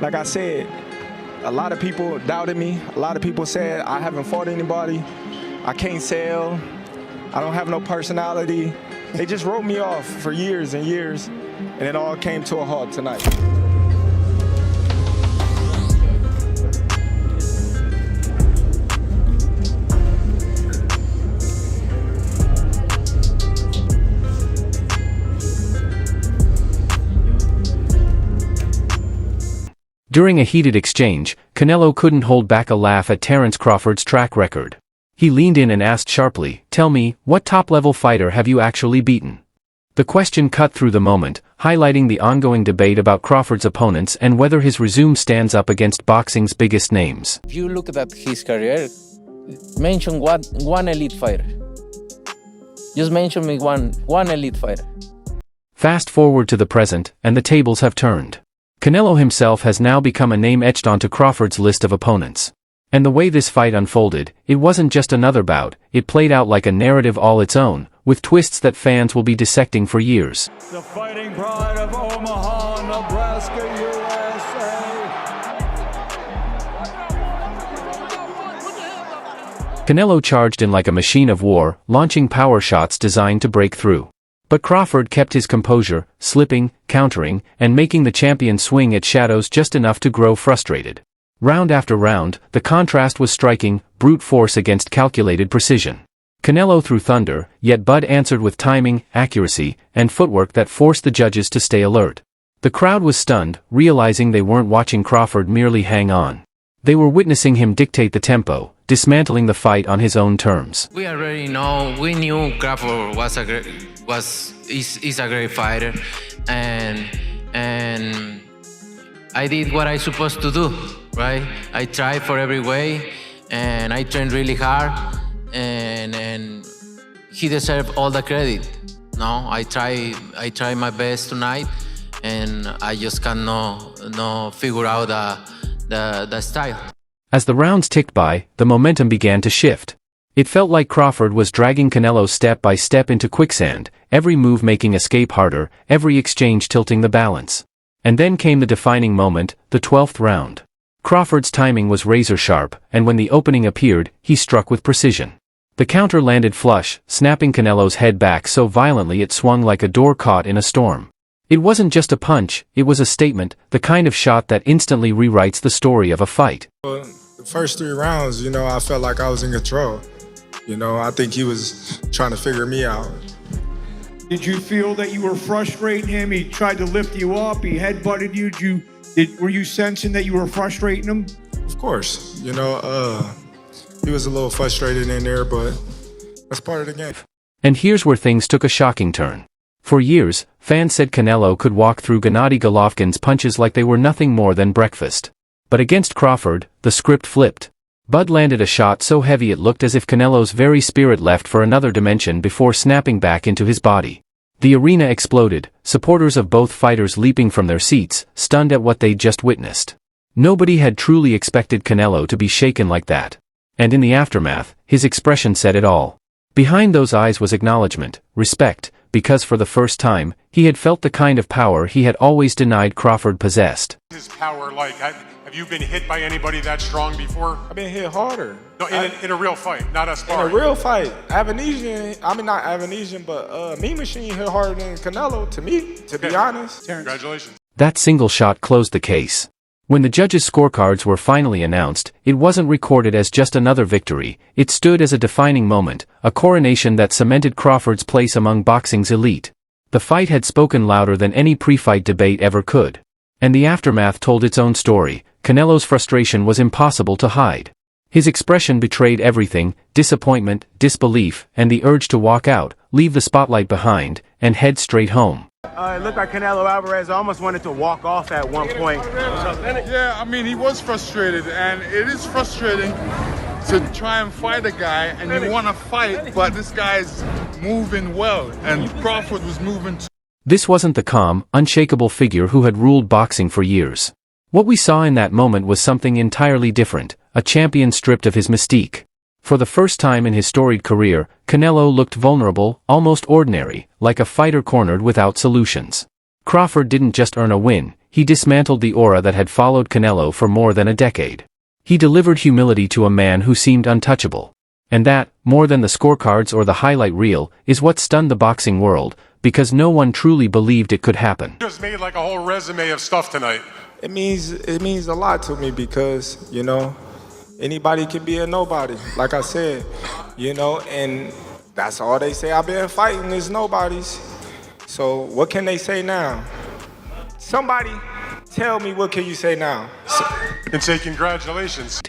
Like I said, a lot of people doubted me. A lot of people said I haven't fought anybody. I can't sell. I don't have no personality. They just wrote me off for years and years, and it all came to a halt tonight. During a heated exchange, Canelo couldn't hold back a laugh at Terence Crawford's track record. He leaned in and asked sharply, "Tell me, what top-level fighter have you actually beaten?" The question cut through the moment, highlighting the ongoing debate about Crawford's opponents and whether his resume stands up against boxing's biggest names. If you look at his career, mention one elite fighter. Just mention me one elite fighter. Fast forward to the present, and the tables have turned. Canelo himself has now become a name etched onto Crawford's list of opponents. And the way this fight unfolded, it wasn't just another bout, it played out like a narrative all its own, with twists that fans will be dissecting for years. The fighting pride of Omaha, Nebraska, USA. Canelo charged in like a machine of war, launching power shots designed to break through. But Crawford kept his composure, slipping, countering, and making the champion swing at shadows just enough to grow frustrated. Round after round, the contrast was striking, brute force against calculated precision. Canelo threw thunder, yet Bud answered with timing, accuracy, and footwork that forced the judges to stay alert. The crowd was stunned, realizing they weren't watching Crawford merely hang on. They were witnessing him dictate the tempo, dismantling the fight on his own terms. We knew Crawford is a great fighter, and I did what I supposed to do, right? I tried for every way, and I trained really hard, and he deserved all the credit. No, I try my best tonight, and I just cannot figure out the style. As the rounds ticked by, the momentum began to shift. It felt like Crawford was dragging Canelo step by step into quicksand, every move making escape harder, every exchange tilting the balance. And then came the defining moment, the 12th round. Crawford's timing was razor-sharp, and when the opening appeared, he struck with precision. The counter landed flush, snapping Canelo's head back so violently it swung like a door caught in a storm. It wasn't just a punch, it was a statement, the kind of shot that instantly rewrites the story of a fight. Well, the first 3 rounds, I felt like I was in control. I think he was trying to figure me out. Did you feel that you were frustrating him? He tried to lift you up. He headbutted you. Were you sensing that you were frustrating him? Of course. He was a little frustrated in there, but that's part of the game. And here's where things took a shocking turn. For years, fans said Canelo could walk through Gennady Golovkin's punches like they were nothing more than breakfast. But against Crawford, the script flipped. Bud landed a shot so heavy it looked as if Canelo's very spirit left for another dimension before snapping back into his body. The arena exploded, supporters of both fighters leaping from their seats, stunned at what they'd just witnessed. Nobody had truly expected Canelo to be shaken like that. And in the aftermath, his expression said it all. Behind those eyes was acknowledgement, respect, because for the first time, he had felt the kind of power he had always denied Crawford possessed. His power, have you been hit by anybody that strong before? I've been hit harder. No, in a real fight, not a sparring. In a real fight. Not Avanesian, but Mean Machine hit harder than Canelo, to me, to be honest. Congratulations. That single shot closed the case. When the judges' scorecards were finally announced, it wasn't recorded as just another victory, it stood as a defining moment, a coronation that cemented Crawford's place among boxing's elite. The fight had spoken louder than any pre-fight debate ever could. And the aftermath told its own story. Canelo's frustration was impossible to hide. His expression betrayed everything, disappointment, disbelief, and the urge to walk out, leave the spotlight behind, and head straight home. It looked like Canelo Alvarez almost wanted to walk off at one point. Yeah, he was frustrated, and it is frustrating to try and fight a guy, and you want to fight, but this guy's moving well, and Crawford was moving too. This wasn't the calm, unshakable figure who had ruled boxing for years. What we saw in that moment was something entirely different, a champion stripped of his mystique. For the first time in his storied career, Canelo looked vulnerable, almost ordinary, like a fighter cornered without solutions. Crawford didn't just earn a win, He dismantled the aura that had followed Canelo for more than a decade. He delivered humility to a man who seemed untouchable. And that, more than the scorecards or the highlight reel, is what stunned the boxing world, because no one truly believed it could happen. You just made like a whole resume of stuff tonight. It means a lot to me because, you know, anybody can be a nobody, like I said, you know, and that's all they say I've been fighting is nobodies. So what can they say now? Somebody tell me, what can you say now? And say congratulations.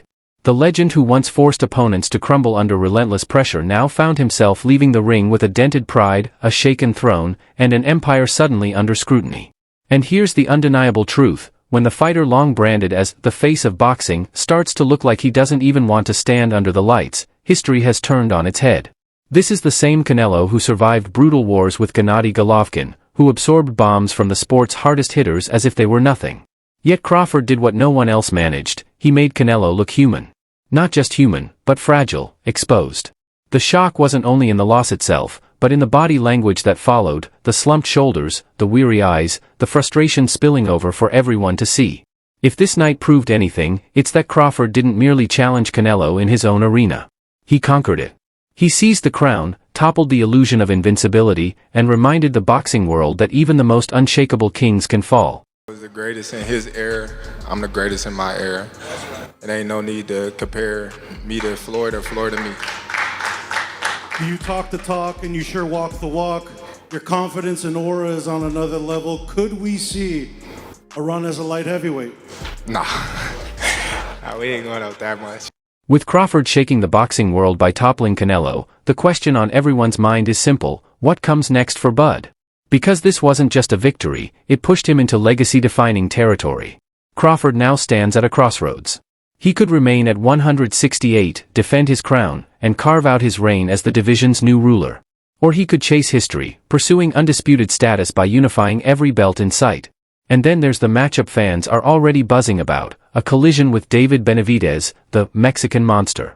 The legend who once forced opponents to crumble under relentless pressure now found himself leaving the ring with a dented pride, a shaken throne, and an empire suddenly under scrutiny. And here's the undeniable truth: when the fighter long branded as the face of boxing starts to look like he doesn't even want to stand under the lights, history has turned on its head. This is the same Canelo who survived brutal wars with Gennady Golovkin, who absorbed bombs from the sport's hardest hitters as if they were nothing. Yet Crawford did what no one else managed: he made Canelo look human. Not just human, but fragile, exposed. The shock wasn't only in the loss itself, but in the body language that followed: the slumped shoulders, the weary eyes, the frustration spilling over for everyone to see. If this night proved anything, it's that Crawford didn't merely challenge Canelo in his own arena. He conquered it. He seized the crown, toppled the illusion of invincibility, and reminded the boxing world that even the most unshakable kings can fall. He was the greatest in his era. I'm the greatest in my era. It ain't no need to compare me to Floyd or Floyd to me. You talk the talk and you sure walk the walk. Your confidence and aura is on another level. Could we see a run as a light heavyweight? Nah, we ain't going up that much. With Crawford shaking the boxing world by toppling Canelo, the question on everyone's mind is simple: what comes next for Bud? Because this wasn't just a victory, it pushed him into legacy-defining territory. Crawford now stands at a crossroads. He could remain at 168, defend his crown, and carve out his reign as the division's new ruler. Or he could chase history, pursuing undisputed status by unifying every belt in sight. And then there's the matchup fans are already buzzing about: a collision with David Benavidez, the Mexican monster.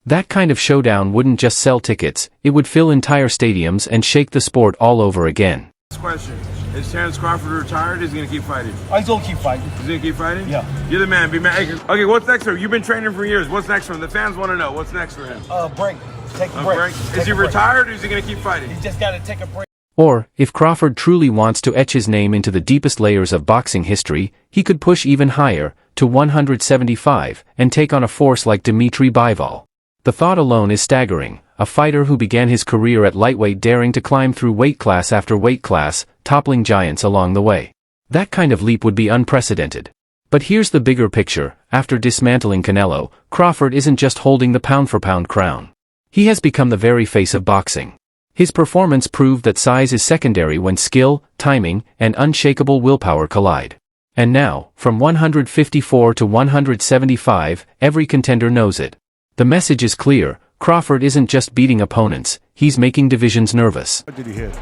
That kind of showdown wouldn't just sell tickets, it would fill entire stadiums and shake the sport all over again. Question: is Terence Crawford retired? Or is he gonna keep fighting? He's gonna keep fighting. He's gonna keep fighting? Yeah. You're the man. Be man. Okay, what's next for him? You've been training for years. What's next for him? The fans want to know. What's next for him? Break. Take a break. Is he retired, or is he gonna keep fighting? He's just gotta take a break. Or, if Crawford truly wants to etch his name into the deepest layers of boxing history, he could push even higher, to 175, and take on a force like Dimitri Bivol. The thought alone is staggering: a fighter who began his career at lightweight daring to climb through weight class after weight class, toppling giants along the way. That kind of leap would be unprecedented. But here's the bigger picture: after dismantling Canelo, Crawford isn't just holding the pound-for-pound crown. He has become the very face of boxing. His performance proved that size is secondary when skill, timing, and unshakable willpower collide. And now, from 154 to 175, every contender knows it. The message is clear: Crawford isn't just beating opponents, he's making divisions nervous. What did he hit?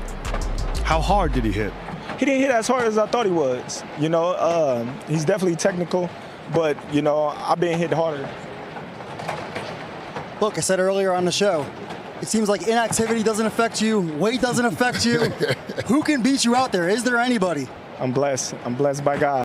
How hard did he hit? He didn't hit as hard as I thought he was. You know, he's definitely technical, but, you know, I've been hit harder. Look, I said earlier on the show, it seems like inactivity doesn't affect you, weight doesn't affect you. Who can beat you out there? Is there anybody? I'm blessed. I'm blessed by God.